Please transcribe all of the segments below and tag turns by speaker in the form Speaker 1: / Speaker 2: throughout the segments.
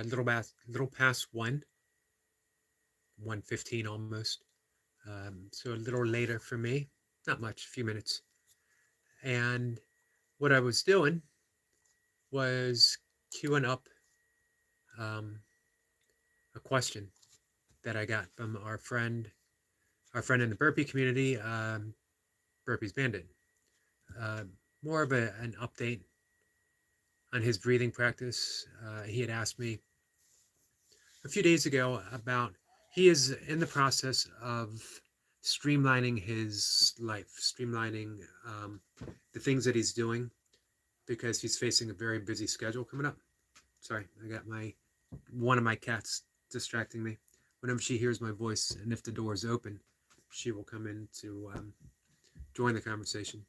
Speaker 1: little past 1:15 almost. So a little later for me, not much, a few minutes. And what I was doing was queuing up um, a question that I got from our friend in the burpee community, Burpees Bandit. Uh, More of an update on his breathing practice. He had asked me a few days ago about he is in the process of streamlining his life, streamlining the things that he's doing because he's facing a very busy schedule coming up. Sorry, I got one of my cats distracting me. Whenever she hears my voice, and if the door is open, she will come in to join the conversation.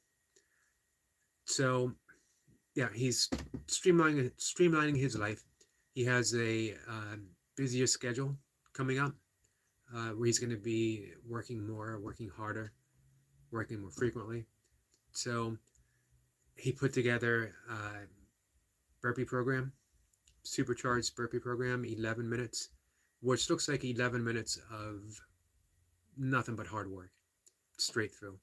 Speaker 1: So, yeah, he's streamlining his life. He has a busier schedule coming up where he's going to be working more, working harder, working more frequently. So he put together a burpee program, supercharged burpee program, 11 minutes, which looks like 11 minutes of nothing but hard work, straight through.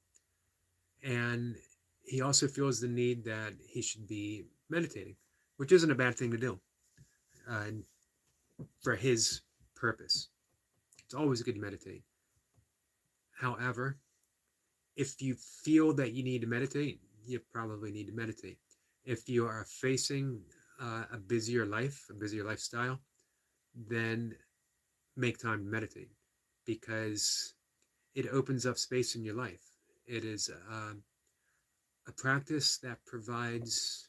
Speaker 1: And he also feels the need that he should be meditating, which isn't a bad thing to do uh, for his purpose. It's always good to meditate. However, if you feel that you need to meditate, you probably need to meditate. If you are facing a busier life, a busier lifestyle, then make time to meditate because it opens up space in your life. It is a practice that provides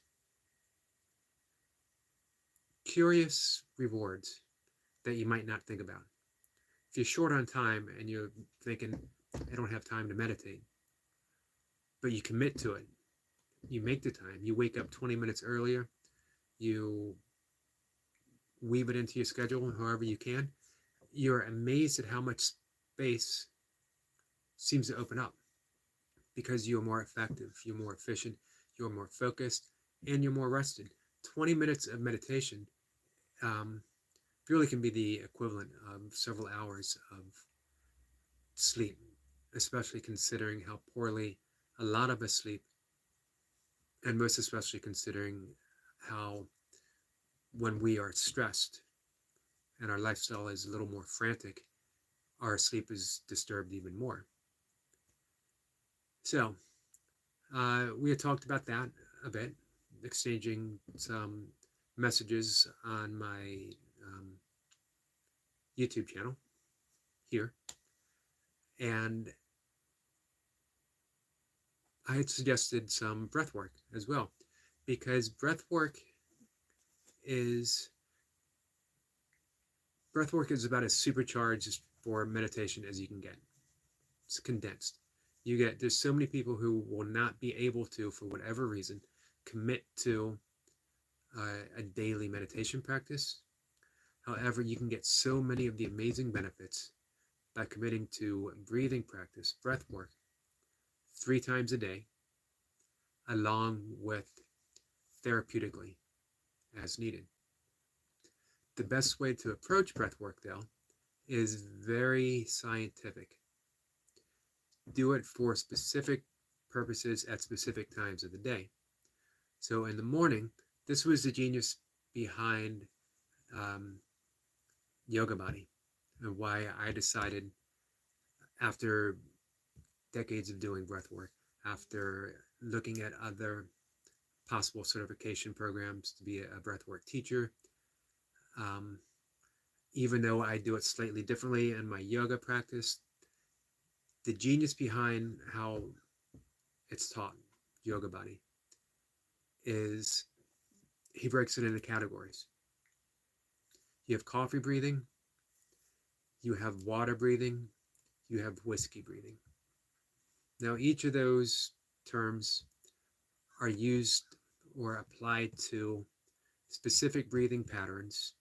Speaker 1: curious rewards that you might not think about. If you're short on time and you're thinking, I don't have time to meditate, but you commit to it, you make the time, you wake up 20 minutes earlier, you weave it into your schedule however you can, you're amazed at how much space seems to open up because you're more effective, you're more efficient, you're more focused, and you're more rested. 20 minutes of meditation really can be the equivalent of several hours of sleep, especially considering how poorly a lot of us sleep, and most especially considering how when we are stressed and our lifestyle is a little more frantic, our sleep is disturbed even more. So we had talked about that a bit, exchanging some messages on my YouTube channel here. And I had suggested some breath work as well, because breath work is about as supercharged for meditation as you can get. It's condensed. There's so many people who will not be able to, for whatever reason, commit to a daily meditation practice. However, you can get so many of the amazing benefits by committing to breathing practice, breath work, 3 times a day, along with therapeutically as needed. The best way to approach breath work, though, is very scientific. Do it for specific purposes at specific times of the day. So in the morning, this was the genius behind Yoga Body, and why I decided, after decades of doing breath work, after looking at other possible certification programs to be a breathwork teacher, even though I do it slightly differently in my yoga practice, the genius behind how it's taught, Yoga Body, is he breaks it into categories. You have coffee breathing, you have water breathing, you have whiskey breathing. Now, each of those terms are used or applied to specific breathing patterns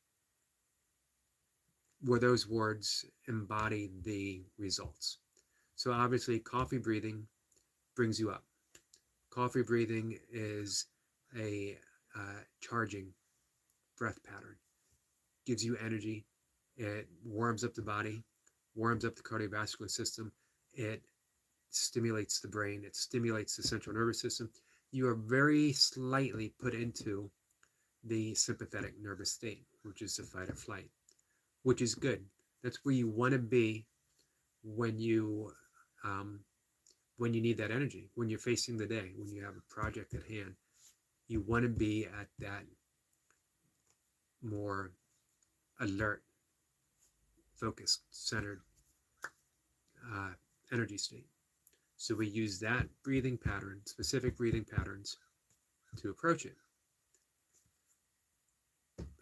Speaker 1: where those words embody the results. So obviously, coffee breathing brings you up. Coffee breathing is a charging breath pattern. gives you energy. It warms up the body, warms up the cardiovascular system. It stimulates the brain. It stimulates the central nervous system. You are very slightly put into the sympathetic nervous state, which is the fight or flight, which is good. That's where you want to be when you um, when you need that energy, when you're facing the day, when you have a project at hand. You want to be at that more alert, focused, centered uh, energy state. So we use that breathing pattern, specific breathing patterns, to approach it.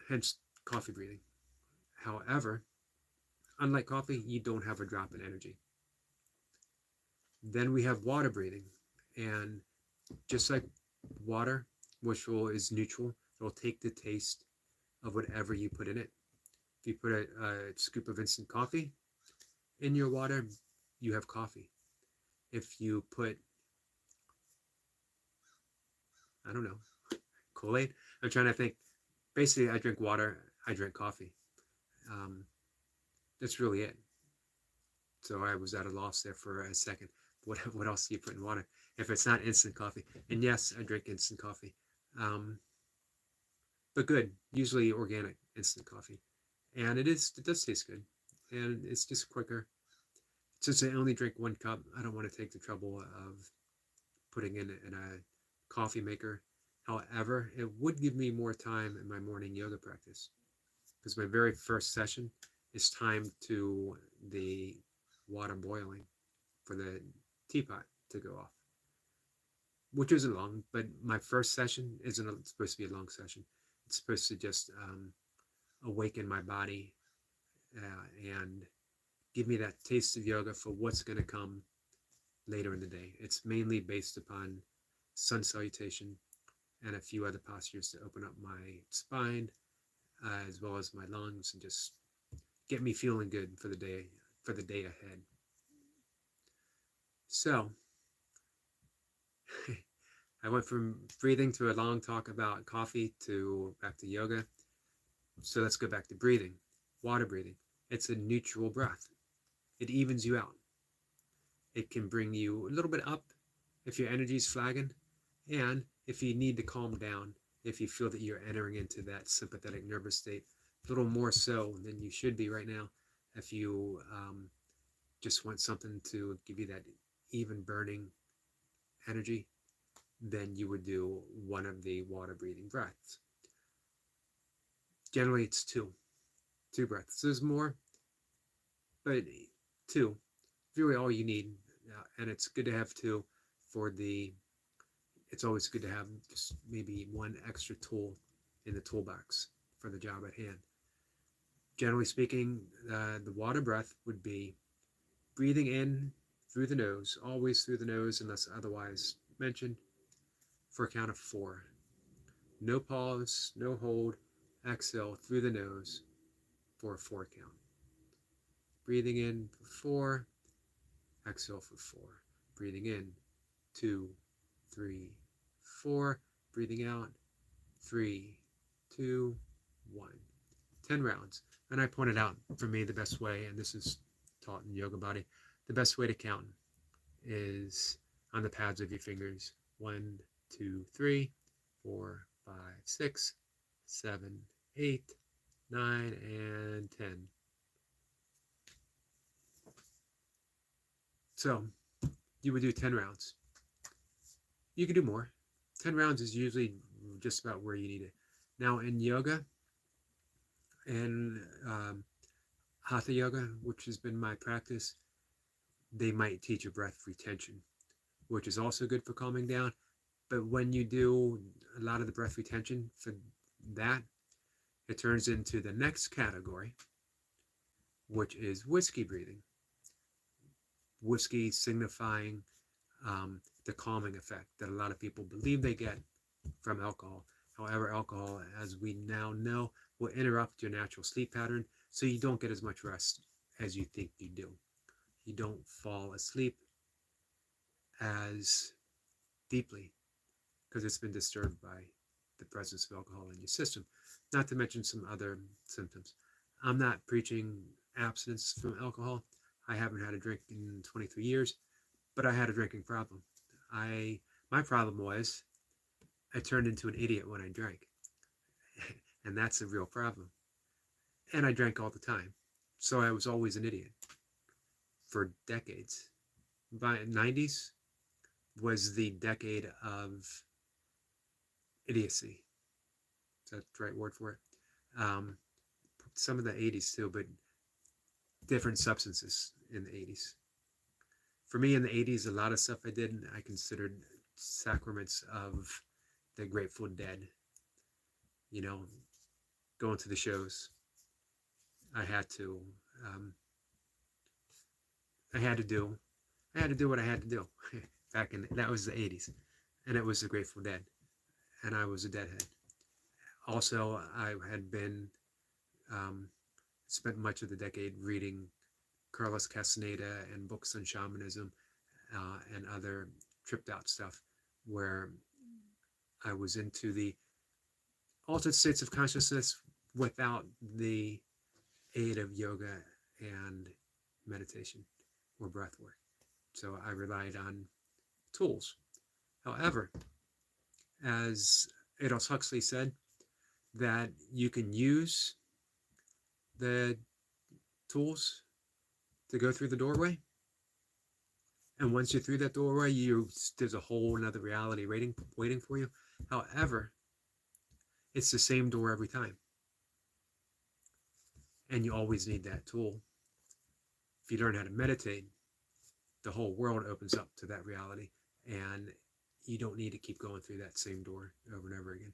Speaker 1: Hence, coffee breathing. However, unlike coffee, you don't have a drop in energy. Then we have water breathing. And just like water, which is neutral, it will take the taste of whatever you put in it. If you put a scoop of instant coffee in your water, you have coffee. If you put, I don't know, Kool-Aid, I'm trying to think. Basically, I drink water, I drink coffee. That's really it. So I was at a loss there for a second. What else do you put in water if it's not instant coffee? And yes, I drink instant coffee, but good, usually organic instant coffee, and it does taste good, and it's just quicker. Since I only drink 1 cup, I don't want to take the trouble of putting in a coffee maker. However, it would give me more time in my morning yoga practice, because my very first session is timed to the water boiling for the teapot to go off, which isn't long, but my first session isn't supposed to be a long session. It's supposed to just awaken my body and give me that taste of yoga for what's going to come later in the day. It's mainly based upon sun salutation and a few other postures to open up my spine as well as my lungs and just get me feeling good for the day ahead. So I went from breathing to a long talk about coffee to back to yoga. So let's go back to breathing. Water breathing. It's a neutral breath. It evens you out. It can bring you a little bit up if your energy is flagging, and if you need to calm down, if you feel that you're entering into that sympathetic nervous state, a little more so than you should be right now. If you just want something to give you that even burning energy, then you would do one of the water breathing breaths. Generally, it's two breaths. There's more, but two, really all you need. And it's good to have two it's always good to have just maybe one extra tool in the toolbox for the job at hand. Generally speaking, the water breath would be breathing in through the nose, always through the nose unless otherwise mentioned, for a count of 4. No pause, no hold, exhale through the nose for a 4 count. Breathing in for 4, exhale for 4. Breathing in, 2, 3, 4. Breathing out, 3, 2, 1. 10 rounds. And I pointed out, for me, the best way, and this is taught in Yoga Body, the best way to count is on the pads of your fingers. 1, 2, 3, 4, 5, 6, 7, 8, 9, and 10. So you would do 10 rounds. You could do more. 10 rounds is usually just about where you need it. Now in yoga and hatha yoga, which has been my practice, they might teach you breath retention, which is also good for calming down. But when you do a lot of the breath retention for that, it turns into the next category, which is whiskey breathing. Whiskey signifying the calming effect that a lot of people believe they get from alcohol. However, alcohol, as we now know, will interrupt your natural sleep pattern, so you don't get as much rest as you think you do. You don't fall asleep as deeply because it's been disturbed by the presence of alcohol in your system. not to mention some other symptoms. I'm not preaching abstinence from alcohol. I haven't had a drink in 23 years, but I had a drinking problem. I My problem was I turned into an idiot when I drank, and that's a real problem. And I drank all the time, so I was always an idiot for decades. By 90s was the decade of idiocy. Is that the right word for it? Um, some of the 80s too, but different substances in the 80s. For me in the 80s, a lot of stuff I did, I considered sacraments of the Grateful Dead. You know, going to the shows. I had to. Um, I had to do. I had to do what I had to do. Back in that was the 80s, and it was the Grateful Dead, and I was a deadhead. Also, I had been um, spent much of the decade reading Carlos Castaneda and books on shamanism and other tripped out stuff, where I was into the altered states of consciousness without the aid of yoga and meditation or breath work. So I relied on tools. However, as Adolf Huxley said, that you can use the tools to go through the doorway. And once you're through that doorway, there's a whole another reality waiting for you. However, it's the same door every time. And you always need that tool. If you learn how to meditate, the whole world opens up to that reality. And you don't need to keep going through that same door over and over again.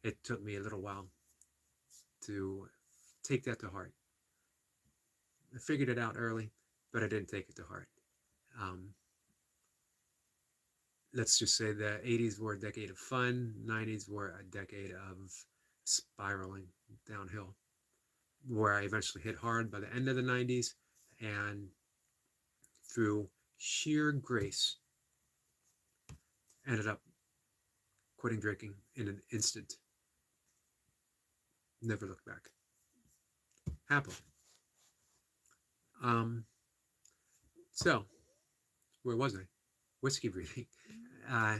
Speaker 1: It took me a little while to take that to heart. I figured it out early, but I didn't take it to heart. Um, let's just say the 80s were a decade of fun, 90s were a decade of spiraling downhill, where I eventually hit hard by the end of the 90s, and through sheer grace, ended up quitting drinking in an instant. Never looked back. Happily. So, where was I? Whiskey breathing. Uh,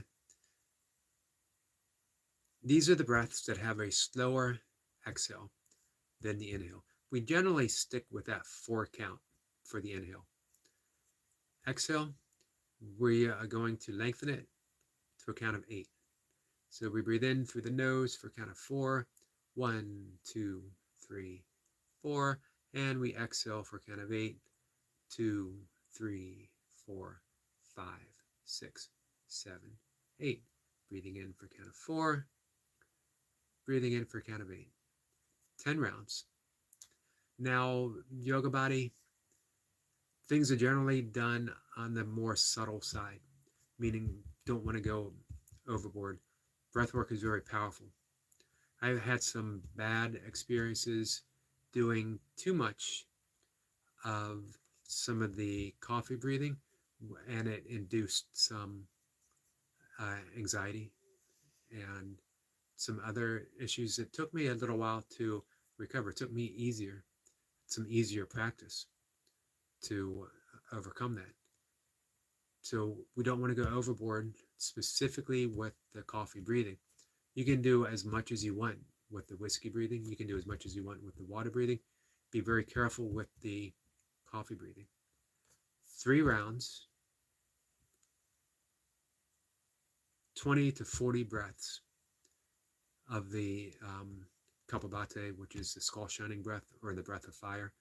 Speaker 1: these are the breaths that have a slower exhale than the inhale. We generally stick with that 4 count for the inhale. Exhale, we are going to lengthen it to a count of 8. So we breathe in through the nose for a count of 4. 1, 2, 3, 4. And we exhale for a count of 8. 2, 3, 4, 5, 6, 7, 8. Breathing in for a count of 4. Breathing in for a count of 8. 10 rounds. Now, yoga body, things are generally done on the more subtle side, meaning don't want to go overboard. Breathwork is very powerful. I've had some bad experiences doing too much of some of the coffee breathing, and it induced some anxiety and some other issues. It took me a little while to recover. It took me some easier practice to overcome that. So we don't want to go overboard, specifically with the coffee breathing. You can do as much as you want with the whiskey breathing. You can do as much as you want with the water breathing. Be very careful with the coffee breathing. 3 rounds, 20 to 40 breaths of the Kapalabhati, which is the skull shining breath or the breath of fire,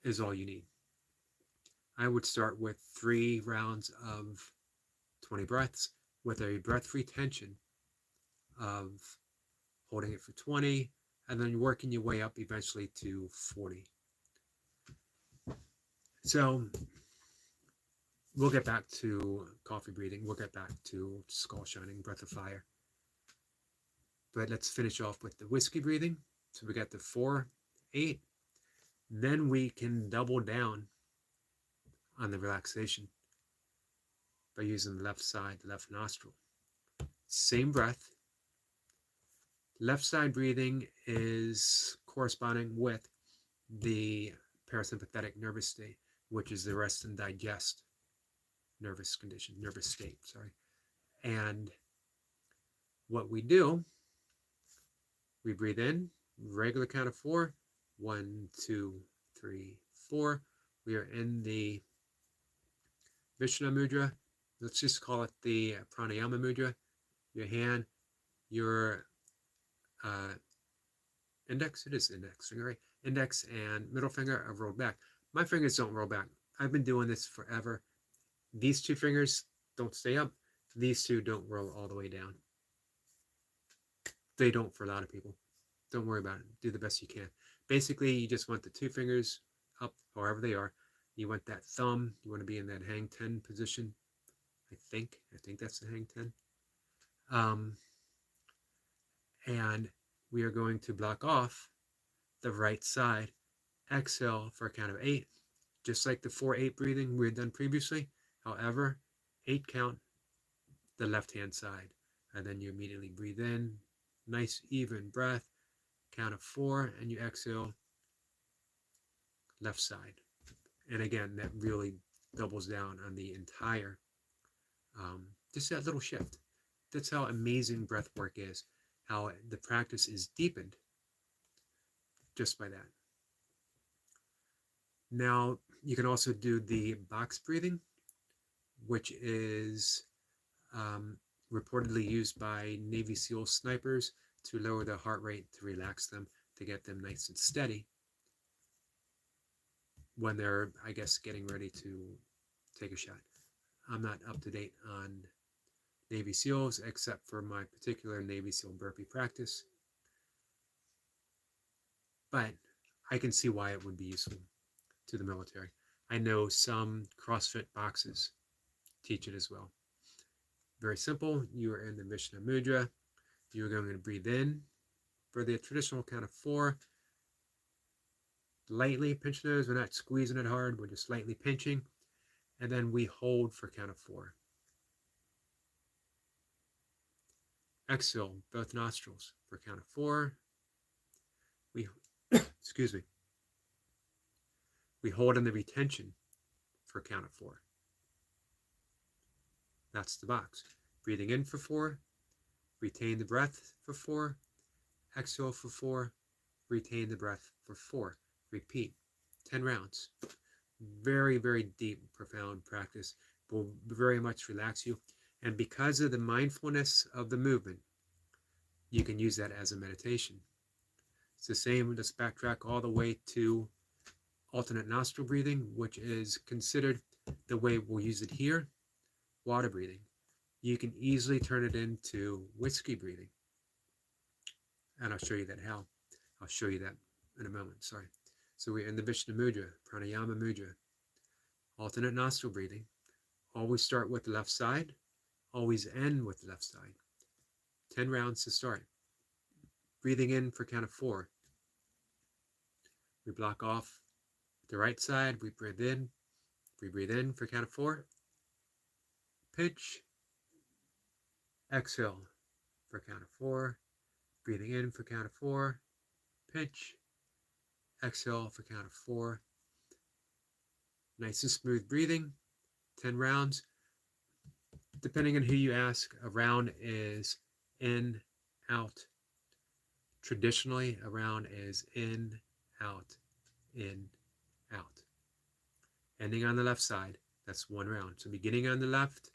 Speaker 1: is all you need. I would start with 3 rounds of 20 breaths with a breath retention of holding it for 20, and then working your way up eventually to 40. So we'll get back to coffee breathing. We'll get back to skull shining, breath of fire. But let's finish off with the whiskey breathing. So we got the 4, 8. Then we can double down on the relaxation by using the left side, the left nostril. Same breath. Left side breathing is corresponding with the parasympathetic nervous state, which is the rest and digest nervous state, sorry. And what we do, we breathe in, regular count of 4, 1, 2, 3, 4. We are in the Vishnana mudra. Let's just call it the pranayama mudra. Your hand, your uh, index, it is index finger, right? Index and middle finger are rolled back. My fingers don't roll back. I've been doing this forever. These two fingers don't stay up. These two don't roll all the way down. They don't for a lot of people. Don't worry about it. Do the best you can. Basically, you just want the two fingers up, however they are. You want that thumb. You want to be in that hang 10 position. I think that's the hang 10. And we are going to block off the right side. Exhale for a count of 8, just like the 4-8 breathing we had done previously. However, 8 count the left-hand side. And then you immediately breathe in, nice even breath, count of 4, and you exhale left side. And again, that really doubles down on the entire, just that little shift. That's how amazing breath work is, how the practice is deepened just by that. Now, you can also do the box breathing, which is reportedly used by Navy SEAL snipers to lower the heart rate, to relax them, to get them nice and steady when they're, I guess, getting ready to take a shot. I'm not up to date on Navy SEALs except for my particular Navy SEAL burpee practice, but I can see why it would be useful to the military. I know some CrossFit boxes teach it as well. Very simple. You are in the Vishnana mudra. You're going to breathe in for the traditional count of 4. Lightly pinch the nose. We're not squeezing it hard. We're just lightly pinching. And then we hold for count of 4. Exhale, both nostrils for count of 4. We, excuse me. We hold in the retention for count of 4. That's the box. Breathing in for 4. Retain the breath for 4. Exhale for 4. Retain the breath for 4. Repeat 10 rounds. Very, very deep, profound practice. Will very much relax you. And because of the mindfulness of the movement, you can use that as a meditation. It's the same. Let's backtrack all the way to alternate nostril breathing, which is considered the way we'll use it here, water breathing. You can easily turn it into whiskey breathing. And I'll show you that how. I'll show you that in a moment, sorry. So we're in the Vishnana mudra, pranayama mudra, alternate nostril breathing. Always start with the left side, always end with the left side. 10 rounds to start. Breathing in for count of 4. We block off the right side, we breathe in for count of 4. Pinch, exhale for count of 4. Breathing in for count of 4. Pinch, exhale for count of 4. Nice and smooth breathing. 10 rounds. Depending on who you ask, a round is in, out. Traditionally, a round is in, out, out. Ending on the left side, that's 1 round. So beginning on the left,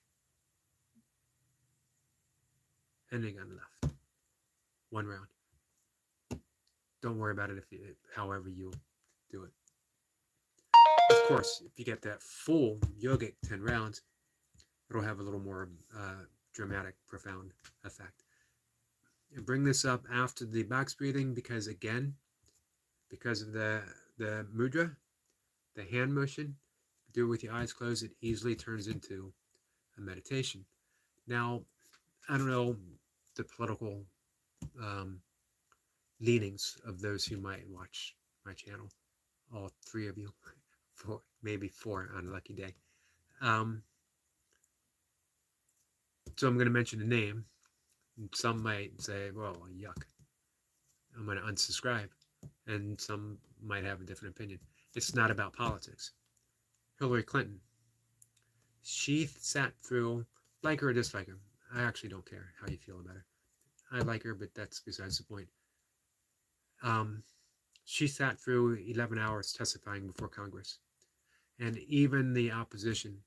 Speaker 1: ending on the left. 1 round. Don't worry about it however you do it. Of course, if you get that full yogic 10 rounds, it'll have a little more dramatic, profound effect. And bring this up after the box breathing because, again, because of the mudra, the hand motion, do it with your eyes closed, it easily turns into a meditation. Now, I don't know the political leanings of those who might watch my channel, all 3 of you, maybe 4 on a lucky day. So I'm going to mention a name. Some might say, well, yuck. I'm going to unsubscribe. And some might have a different opinion. It's not about politics. Hillary Clinton, she sat through, like her or dislike her. I actually don't care how you feel about her. I like her, but that's besides the point. Um, she sat through 11 hours testifying before Congress. And even the opposition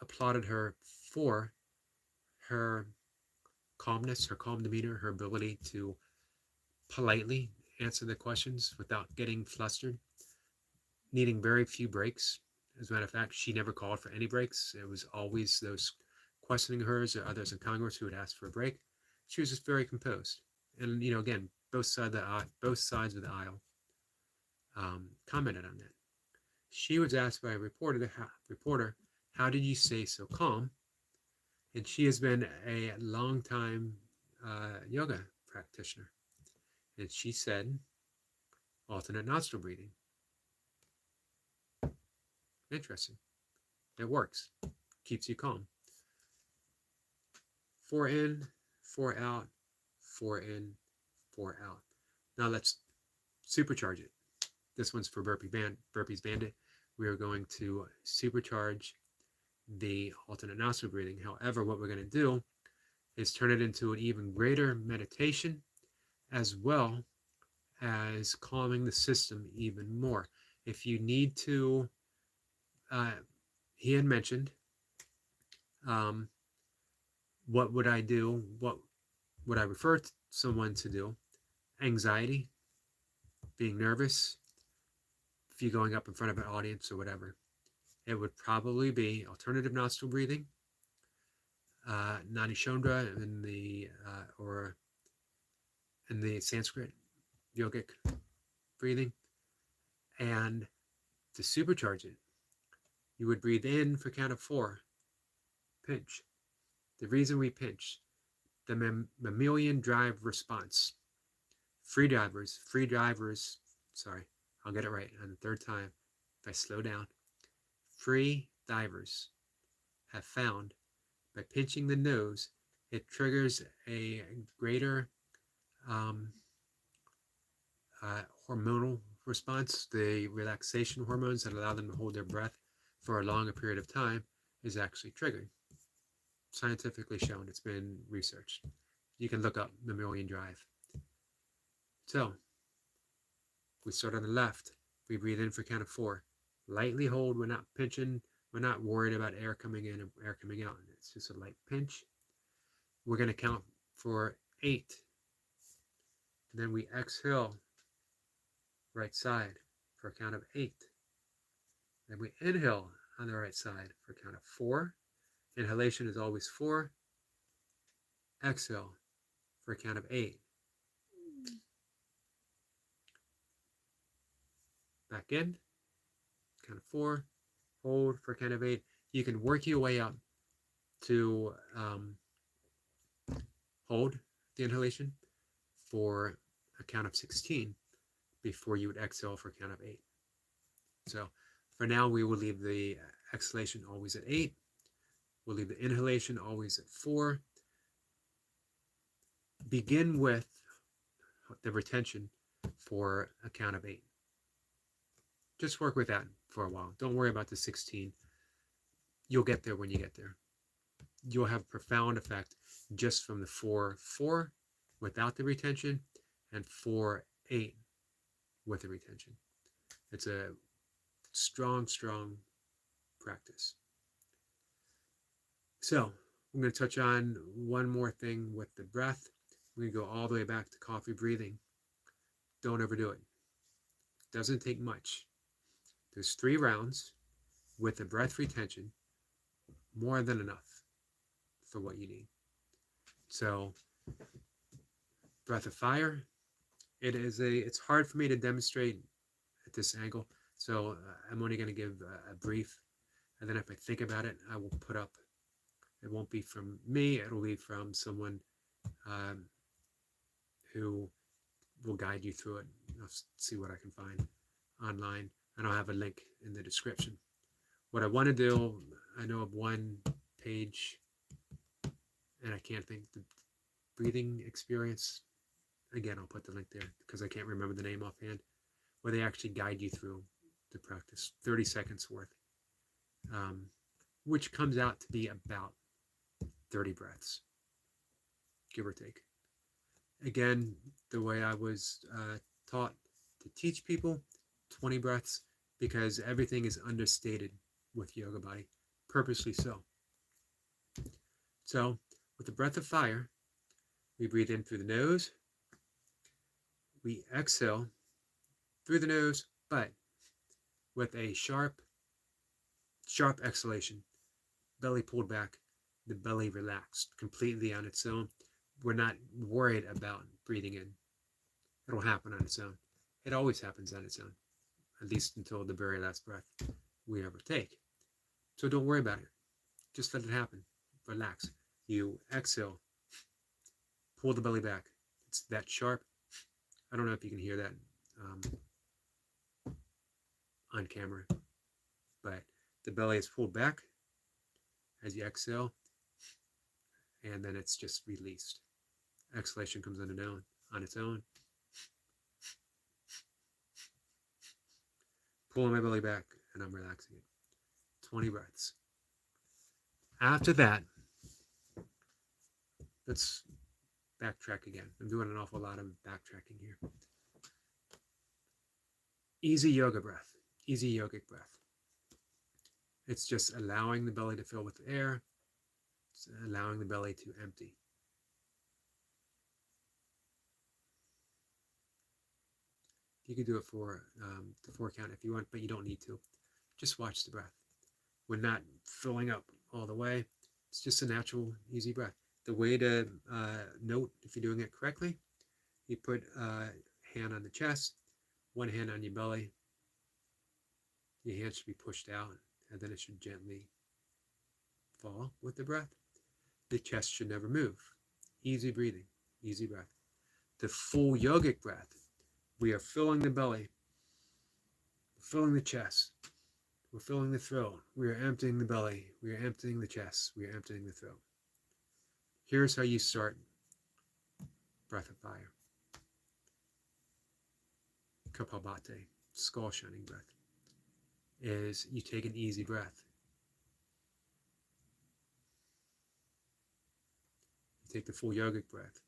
Speaker 1: applauded her for her calmness, her calm demeanor, her ability to politely answer the questions without getting flustered, needing very few breaks. As a matter of fact, she never called for any breaks. It was always those questioning hers or others in Congress who would ask for a break. She was just very composed. And, again, both sides of the aisle commented on that. She was asked by a reporter, how did you stay so calm? And she has been a long time yoga practitioner. And she said, alternate nostril breathing. Interesting. It works. Keeps you calm. 4 in, 4 out, 4 in, 4 out. Now let's supercharge it. This one's for Burpees Bandit. We are going to supercharge the alternate nostril breathing. However, what we're going to do is turn it into an even greater meditation, as well as calming the system even more. If you need to, he had mentioned, what would I do? What would I refer someone to do? Anxiety, being nervous, if you're going up in front of an audience or whatever. It would probably be alternative nostril breathing, Nadi Chandra in the or in the Sanskrit yogic breathing. And to supercharge it, you would breathe in for count of 4, pinch. The reason we pinch, the mammalian drive response. Free divers, sorry, I'll get it right on the third time if I slow down. Free divers have found by pinching the nose, it triggers a greater hormonal response. The relaxation hormones that allow them to hold their breath for a longer period of time is actually triggered. Scientifically shown, it's been researched. You can look up mammalian drive. So, we start on the left. We breathe in for count of 4. Lightly hold. We're not pinching. We're not worried about air coming in and air coming out. It's just a light pinch. We're going to count for 8. And then we exhale right side for a count of 8. Then we inhale on the right side for a count of 4. Inhalation is always 4. Exhale for a count of 8. Back in, count of 4. Hold for a count of 8. You can work your way up to hold the inhalation for a count of 16 before you would exhale for a count of 8. So for now, we will leave the exhalation always at 8. We'll leave the inhalation always at 4. Begin with the retention for a count of 8. Just work with that for a while. Don't worry about the 16. You'll get there when you get there. You'll have profound effect just from the 4-4 without the retention and 4-8 with the retention. It's a strong practice. So I'm going to touch on one more thing with the breath. We're going to go all the way back to coffee breathing. Don't overdo it. Doesn't take much. There's 3 rounds with the breath retention, more than enough for what you need. So, breath of fire. It's hard for me to demonstrate at this angle, so I'm only going to give a brief, and then if I think about it, I will put up. It won't be from me. It'll be from someone who will guide you through it. I'll see what I can find online, and I'll have a link in the description. What I want to do, I know of one page, and I can't think, the breathing experience. Again, I'll put the link there because I can't remember the name offhand, where they actually guide you through the practice, 30 seconds worth, um, which comes out to be about 30 breaths, give or take. Again, the way I was taught to teach people, 20 breaths, because everything is understated with yoga body, purposely so. So, with the breath of fire, we breathe in through the nose, we exhale through the nose, but with a sharp exhalation, belly pulled back, the belly relaxed completely on its own. We're not worried about breathing in. It'll happen on its own. It always happens on its own, at least until the very last breath we ever take. So don't worry about it. Just let it happen. Relax. You exhale, pull the belly back. It's that sharp. I don't know if you can hear that on camera, but the belly is pulled back as you exhale, and then it's just released. Exhalation comes on its own. Pulling my belly back, and I'm relaxing it. 20 breaths. After that, let's backtrack again. I'm doing an awful lot of backtracking here. Easy yoga breath. Easy yogic breath. It's just allowing the belly to fill with air. It's allowing the belly to empty. You can do it for the 4 count if you want, but you don't need to. Just watch the breath. We're not filling up all the way. It's just a natural, easy breath. The way to note if you're doing it correctly, you put a hand on the chest, one hand on your belly. Your hand should be pushed out, and then it should gently fall with the breath. The chest should never move. Easy breathing, easy breath. The full yogic breath, we are filling the belly, filling the chest, we're filling the throat, we are emptying the belly, we are emptying the chest, we are emptying the throat. Here's how you start breath of fire. Kapalbhati, skull shining breath, is you take an easy breath. You take the full yogic breath.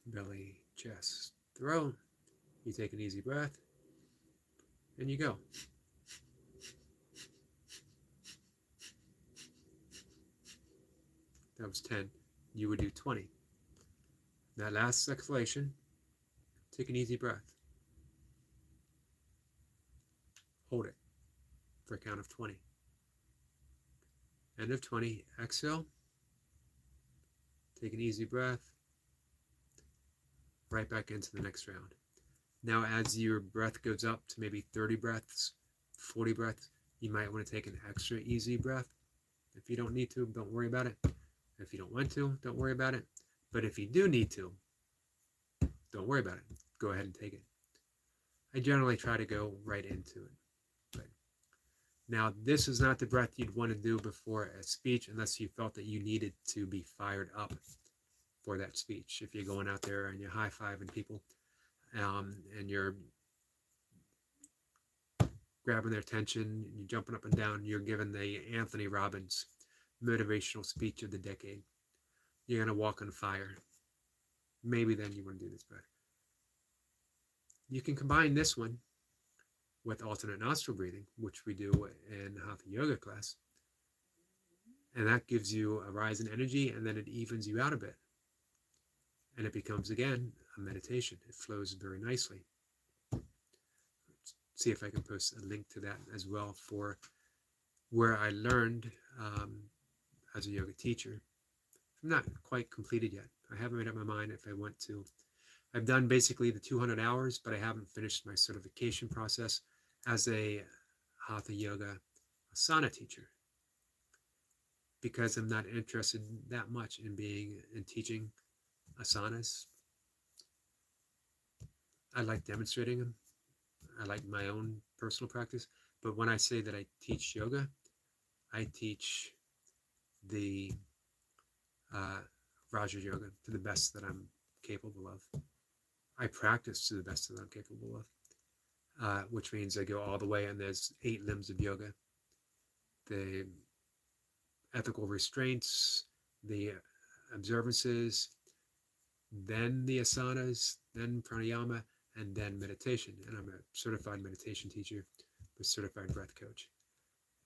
Speaker 1: Belly, chest, throat. You take an easy breath, and you go. That was 10. You would do 20. That last exhalation, take an easy breath. Hold it for a count of 20. End of 20, exhale. Take an easy breath. Right back into the next round. Now, as your breath goes up to maybe 30 breaths, 40 breaths, you might want to take an extra easy breath. If you don't need to, don't worry about it. If you don't want to, don't worry about it. But if you do need to, don't worry about it. Go ahead and take it. I generally try to go right into it. But now, this is not the breath you'd want to do before a speech unless you felt that you needed to be fired up for that speech. If you're going out there and you're high-fiving people and you're grabbing their attention, you're jumping up and down, you're giving the Anthony Robbins motivational speech of the decade. You're going to walk on fire. Maybe then you want to do this breath. You can combine this one with alternate nostril breathing, which we do in Hatha Yoga class. And that gives you a rise in energy, and then it evens you out a bit. And it becomes, again, a meditation. It flows very nicely. Let's see if I can post a link to that as well for where I learned as a yoga teacher. I'm not quite completed yet. I haven't made up my mind if I want to. I've done basically the 200 hours, but I haven't finished my certification process as a Hatha Yoga asana teacher because I'm not interested that much in teaching asanas. I like demonstrating them. I like my own personal practice. But when I say that I teach yoga, I teach the uh, Raja Yoga to the best that I'm capable of. I practice to the best that I'm capable of, which means I go all the way, and there's 8 limbs of yoga: the ethical restraints, the observances, then the asanas, then pranayama, and then meditation. And I'm a certified meditation teacher with certified breath coach.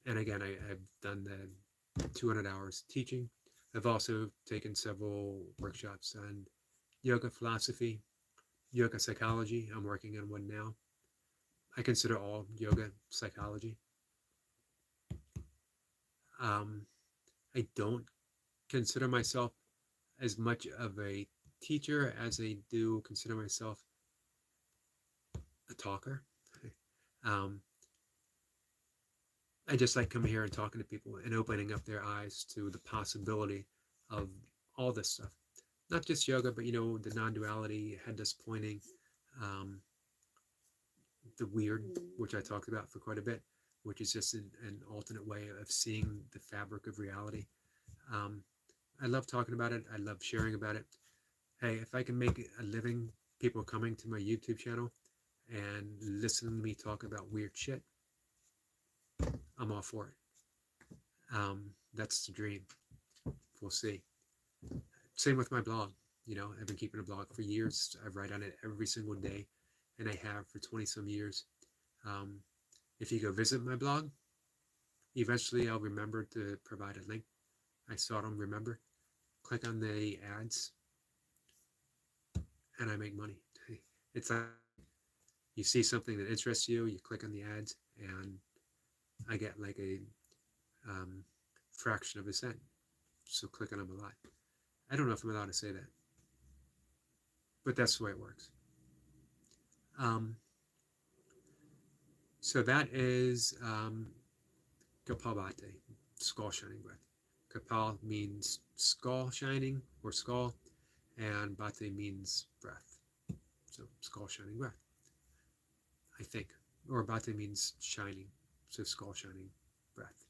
Speaker 1: And again, I've done the 200 hours teaching. I've also taken several workshops on yoga philosophy, yoga psychology. I'm working on one now. I consider all yoga psychology. Um, I don't consider myself as much of a teacher as I do consider myself a talker. um, I just like coming here and talking to people and opening up their eyes to the possibility of all this stuff. Not just yoga, but the non-duality, headless pointing, um, the weird, which I talked about for quite a bit, which is just an alternate way of seeing the fabric of reality. Um, I love talking about it. I love sharing about it. Hey, if I can make a living, people coming to my YouTube channel and listening to me talk about weird shit, I'm all for it. That's the dream. We'll see. Same with my blog. I've been keeping a blog for years. I write on it every single day, and I have for 20 some years. Um, if you go visit my blog, eventually I'll remember to provide a link. I seldom remember. Click on the ads, and I make money. It's like you see something that interests you, you click on the ads, and I get like a fraction of a cent. So click on them a lot. I don't know if I'm allowed to say that, but that's the way it works. Um, so that is Kapalbhati, skull shining breath. Kapal means skull shining or skull, and Bhate means breath. So skull shining breath, I think. Or Bhate means shining, so skull shining breath.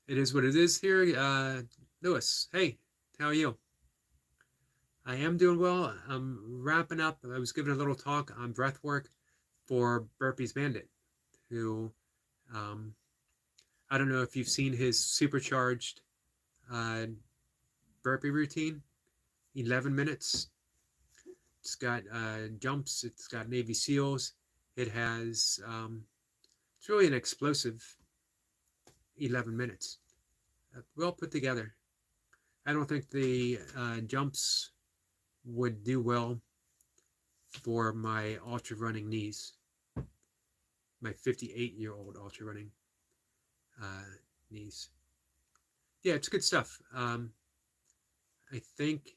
Speaker 1: It is what it is here. Lewis, hey, how are you? I am doing well. I'm wrapping up. I was giving a little talk on breathwork for Burpees Bandit, who I don't know if you've seen his supercharged uh, burpee routine, 11 minutes. It's got jumps, it's got Navy SEALs. It has, it's really an explosive 11 minutes. Well put together. I don't think the jumps would do well for my ultra running knees, my 58-year-old ultra running knees. Yeah, it's good stuff. I think,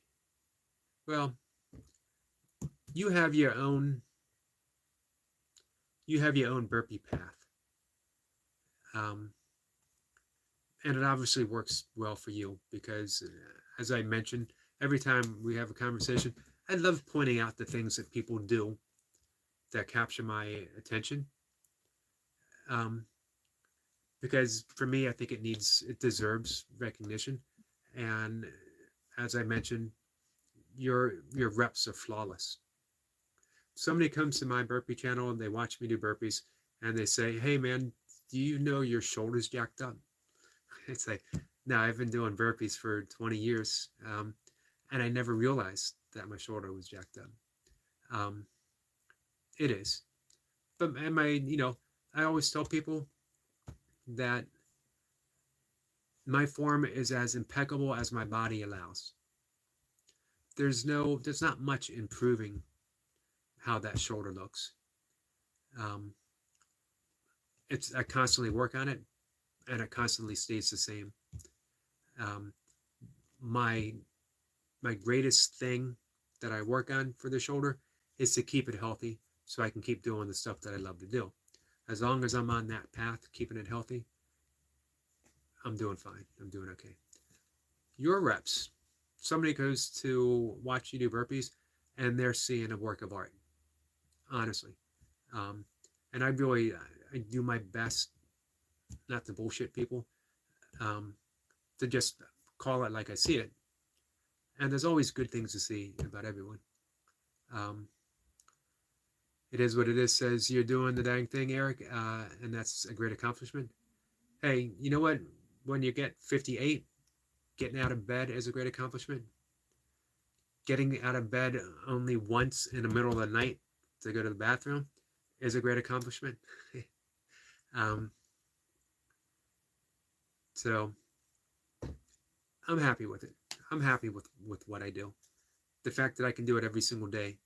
Speaker 1: well, you have your own burpee path, and it obviously works well for you because, as I mentioned, every time we have a conversation, I love pointing out the things that people do that capture my attention. Because for me, I think it deserves recognition. And as I mentioned, your reps are flawless. Somebody comes to my burpee channel and they watch me do burpees and they say, "Hey man, do you know your shoulder's jacked up?" It's like, no, I've been doing burpees for 20 years, and I never realized that my shoulder was jacked up. Um, it is, but I always tell people that my form is as impeccable as my body allows. There's not much improving how that shoulder looks. Um, I constantly work on it, and it constantly stays the same. Um, my my greatest thing that I work on for the shoulder is to keep it healthy, so I can keep doing the stuff that I love to do. As long as I'm on that path, keeping it healthy, I'm doing fine. I'm doing okay. Your reps. Somebody goes to watch you do burpees, and they're seeing a work of art. Honestly, um, and I do my best not to bullshit people, to just call it like I see it. And there's always good things to see about everyone. Um, it is what it is. Says you're doing the dang thing, Eric, and that's a great accomplishment. Hey, you know what? When you get 58, getting out of bed is a great accomplishment. Getting out of bed only once in the middle of the night to go to the bathroom is a great accomplishment. um, so I'm happy with it. I'm happy with what I do. The fact that I can do it every single day.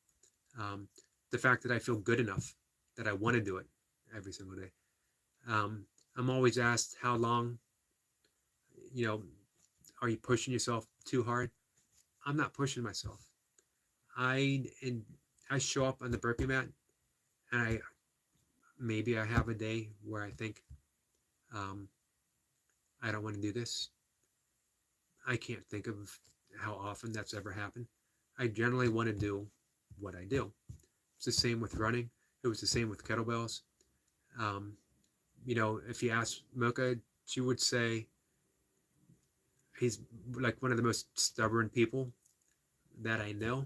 Speaker 1: Um, the fact that I feel good enough that I want to do it every single day. Um, I'm always asked how long, you know, are you pushing yourself too hard? I'm not pushing myself. I and I show up on the burpee mat, and maybe I have a day where I think um, I don't want to do this. I can't think of how often that's ever happened. I generally want to do what I do. It's the same with running. It was the same with kettlebells. Um, if you ask Mocha, she would say he's like one of the most stubborn people that I know.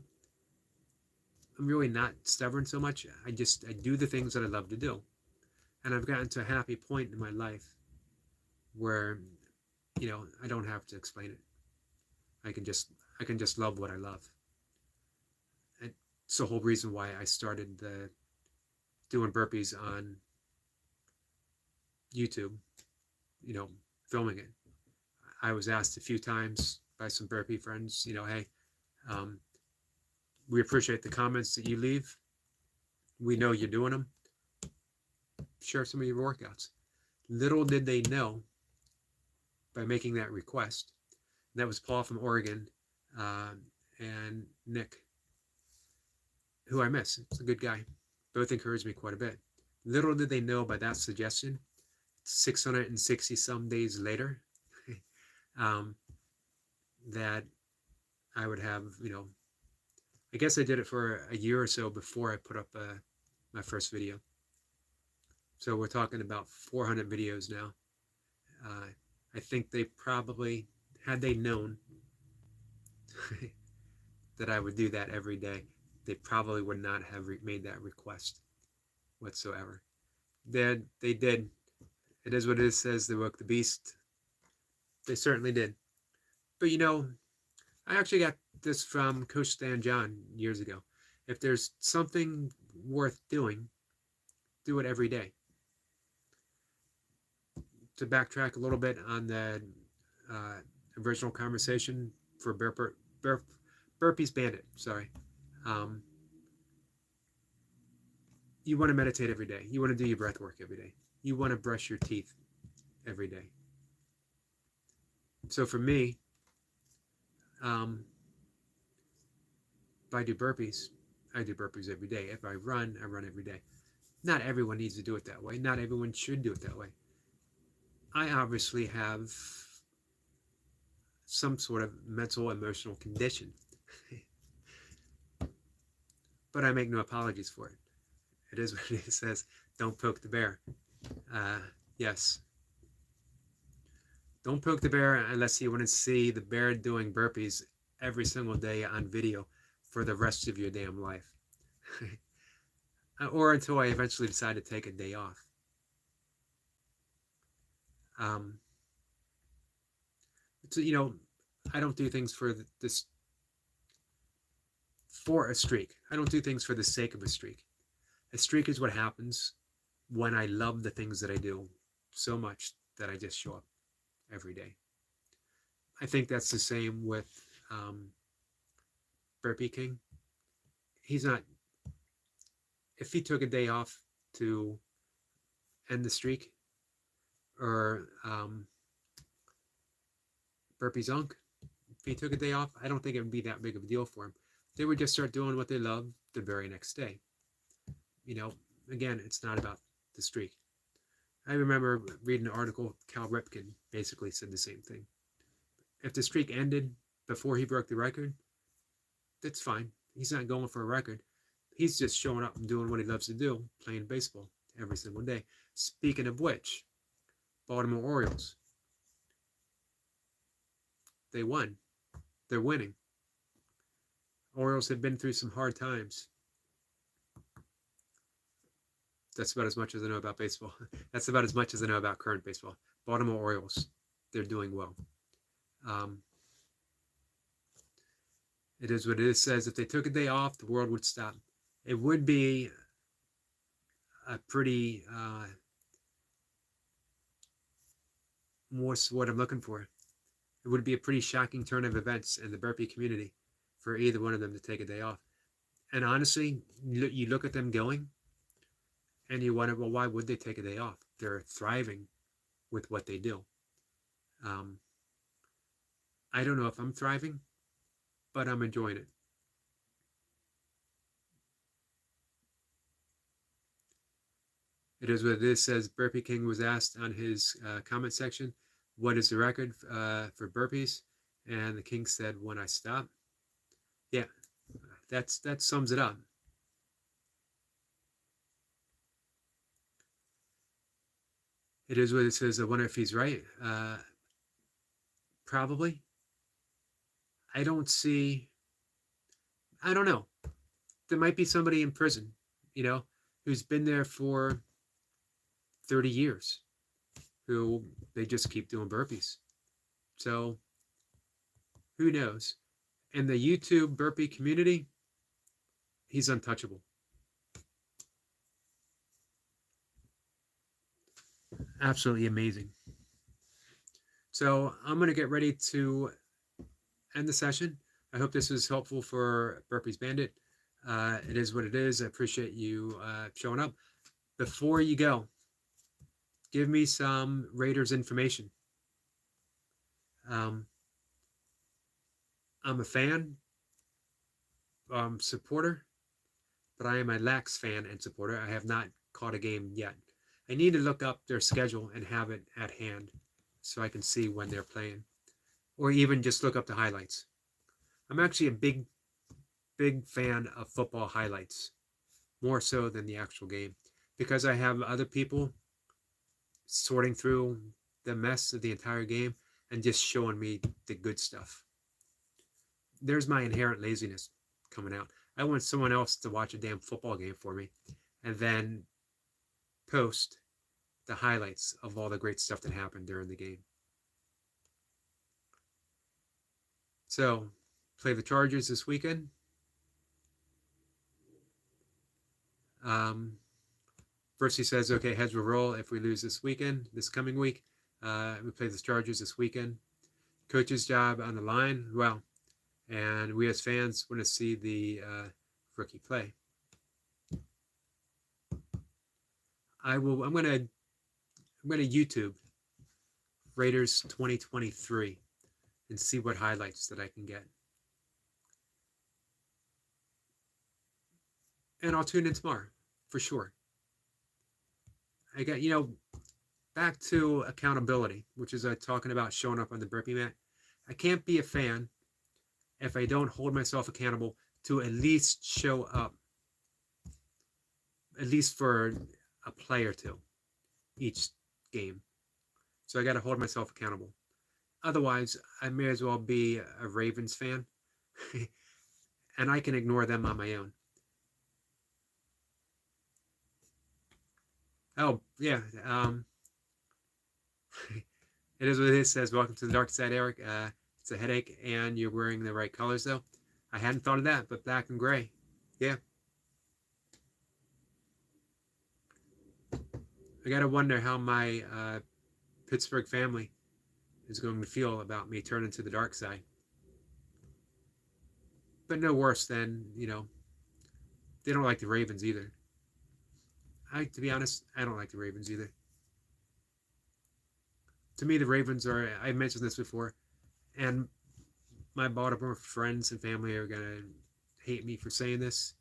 Speaker 1: I'm really not stubborn so much. I do the things that I love to do. And I've gotten to a happy point in my life where, I don't have to explain it. I can just love what I love. And it's the whole reason why I started doing burpees on YouTube, filming it. I was asked a few times by some burpee friends, hey, um, we appreciate the comments that you leave. We know you're doing them. Share some of your workouts. Little did they know by making that request. And that was Paul from Oregon and Nick, who I miss. It's a good guy. Both encouraged me quite a bit. Little did they know by that suggestion, 660 some days later, that I would have, I guess I did it for a year or so before I put up my first video. So we're talking about 400 videos now. I think they probably, had they known that I would do that every day, they probably would not have made that request whatsoever. They did. It is what it is, says they woke the beast. They certainly did. But I actually got this from Coach Stan John years ago. If there's something worth doing, do it every day. To backtrack a little bit on the original conversation for Burpees Bandit, sorry. You want to meditate every day. You want to do your breath work every day. You want to brush your teeth every day. So for me, if I do burpees every day. If I run every day. Not everyone needs to do it that way. Not everyone should do it that way. I obviously have some sort of mental, emotional condition. But I make no apologies for it. It is what it says. Don't poke the bear. Yes. Don't poke the bear unless you want to see the bear doing burpees every single day on video for the rest of your damn life. Or until I eventually decide to take a day off. So, I don't do things for a streak. I don't do things for the sake of a streak. A streak is what happens when I love the things that I do so much that I just show up every day. I think that's the same with Burpee King. He's not, if he took a day off to end the streak, or Burpee Zunk, if he took a day off, I don't think it would be that big of a deal for him. They would just start doing what they love the very next day. Again, it's not about the streak. I remember reading an article, Cal Ripken basically said the same thing. If the streak ended before he broke the record, that's fine. He's not going for a record. He's just showing up and doing what he loves to do, playing baseball every single day. Speaking of which, Baltimore Orioles. They won. They're winning. Orioles have been through some hard times. That's about as much as I know about baseball. That's about as much as I know about current baseball. Baltimore Orioles, they're doing well. Um, it is what it is. Says if they took a day off, the world would stop. It would be a pretty what's what I'm looking for. It would be a pretty shocking turn of events in the Burpee community for either one of them to take a day off. And honestly, you look at them going, and you wonder, well, why would they take a day off? They're thriving with what they do. Um, I don't know if I'm thriving, but I'm enjoying it. It is what it is. Says Burpee King was asked on his comment section, what is the record for burpees? And the King said, when I stop. Yeah, that sums it up. It is what it says. I wonder if he's right. Probably. I don't know. There might be somebody in prison, who's been there for 30 years, who they just keep doing burpees. So who knows? In the YouTube burpee community, he's untouchable. Absolutely amazing. So I'm going to get ready to end the session. I hope this was helpful for Burpees Bandit. It is what it is. I appreciate you showing up. Before you go, give me some Raiders information. I'm a fan, supporter, but I am a lax fan and supporter. I have not caught a game yet. I need to look up their schedule and have it at hand so I can see when they're playing, or even just look up the highlights. I'm actually a big fan of football highlights, more so than the actual game, because I have other people sorting through the mess of the entire game and just showing me the good stuff. There's my inherent laziness coming out. I want someone else to watch a damn football game for me and then post the highlights of all the great stuff that happened during the game. So, play the Chargers this weekend. First he says, okay, heads will roll if we lose this coming week. We play the Chargers this weekend. Coach's job on the line. Well, and we as fans want to see the rookie play. I'm gonna YouTube Raiders 2023 and see what highlights that I can get. And I'll tune in tomorrow for sure. I got, back to accountability, which is talking about showing up on the burpee mat. I can't be a fan if I don't hold myself accountable to at least show up, at least for a play or two each game. So I got to hold myself accountable. Otherwise, I may as well be a Ravens fan and I can ignore them on my own. Oh, yeah. It is what it is. Says, welcome to the dark side, Eric. It's a headache, and you're wearing the right colors, though. I hadn't thought of that, but black and gray. Yeah. I got to wonder how my Pittsburgh family is going to feel about me turning to the dark side. But no worse than, they don't like the Ravens either. To be honest, I don't like the Ravens either. To me, the Ravens are, I mentioned this before, and my Baltimore friends and family are going to hate me for saying this.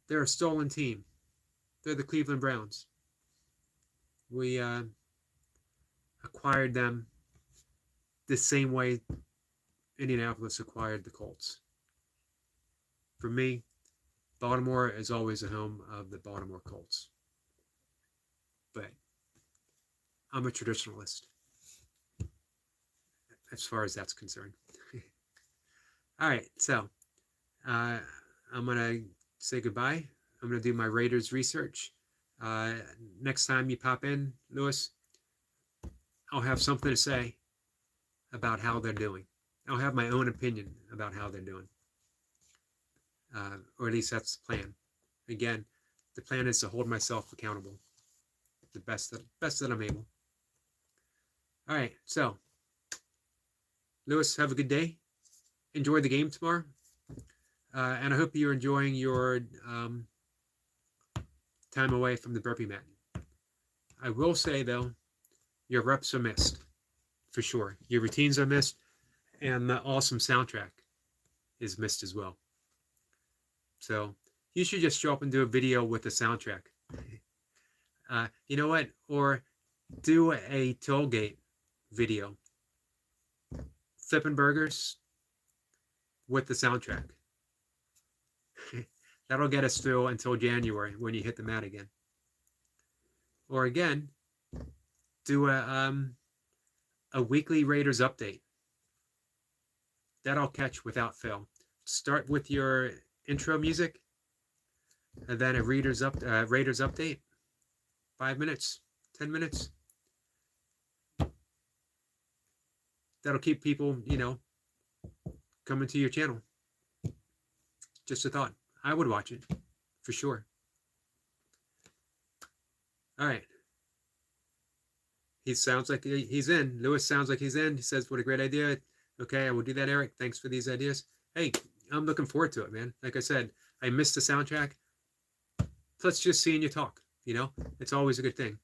Speaker 1: They're a stolen team. They're the Cleveland Browns. We acquired them the same way Indianapolis acquired the Colts. For me, Baltimore is always the home of the Baltimore Colts. But I'm a traditionalist. as far as that's concerned. All right, so uh, I'm gonna say goodbye. I'm gonna do my Raiders research. Uh, Next time you pop in, Lewis, I'll have something to say about how they're doing. I'll have my own opinion about how they're doing, or at least that's the plan. Again, the plan is to hold myself accountable the best that I'm able. All right, so Lewis, have a good day. Enjoy the game tomorrow, and I hope you're enjoying your time away from the burpee mat. I will say though, your reps are missed for sure. Your routines are missed, and the awesome soundtrack is missed as well. So you should just show up and do a video with the soundtrack. You know what? Or do a tailgate video, flipping burgers with the soundtrack. That'll get us through until January when you hit the mat again. Or again, do a weekly Raiders update. That I'll catch without fail. Start with your intro music, and then a Raiders update. 5 minutes, 10 minutes. That'll keep people, coming to your channel. Just a thought. I would watch it for sure. All right. He sounds like he's in. Lewis sounds like he's in. He says, what a great idea. Okay, I will do that, Eric. Thanks for these ideas. Hey, I'm looking forward to it, man. Like I said, I missed the soundtrack. Let's just see you talk. It's always a good thing.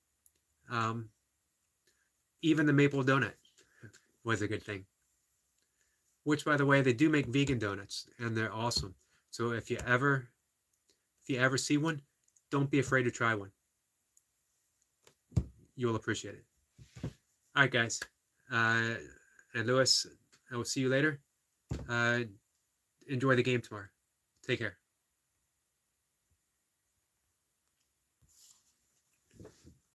Speaker 1: Even the maple donut was a good thing. Which, by the way, they do make vegan donuts, and they're awesome. So if you ever see one, don't be afraid to try one. You'll appreciate it. All right, guys. And Lewis, I will see you later. Enjoy the game tomorrow. Take care.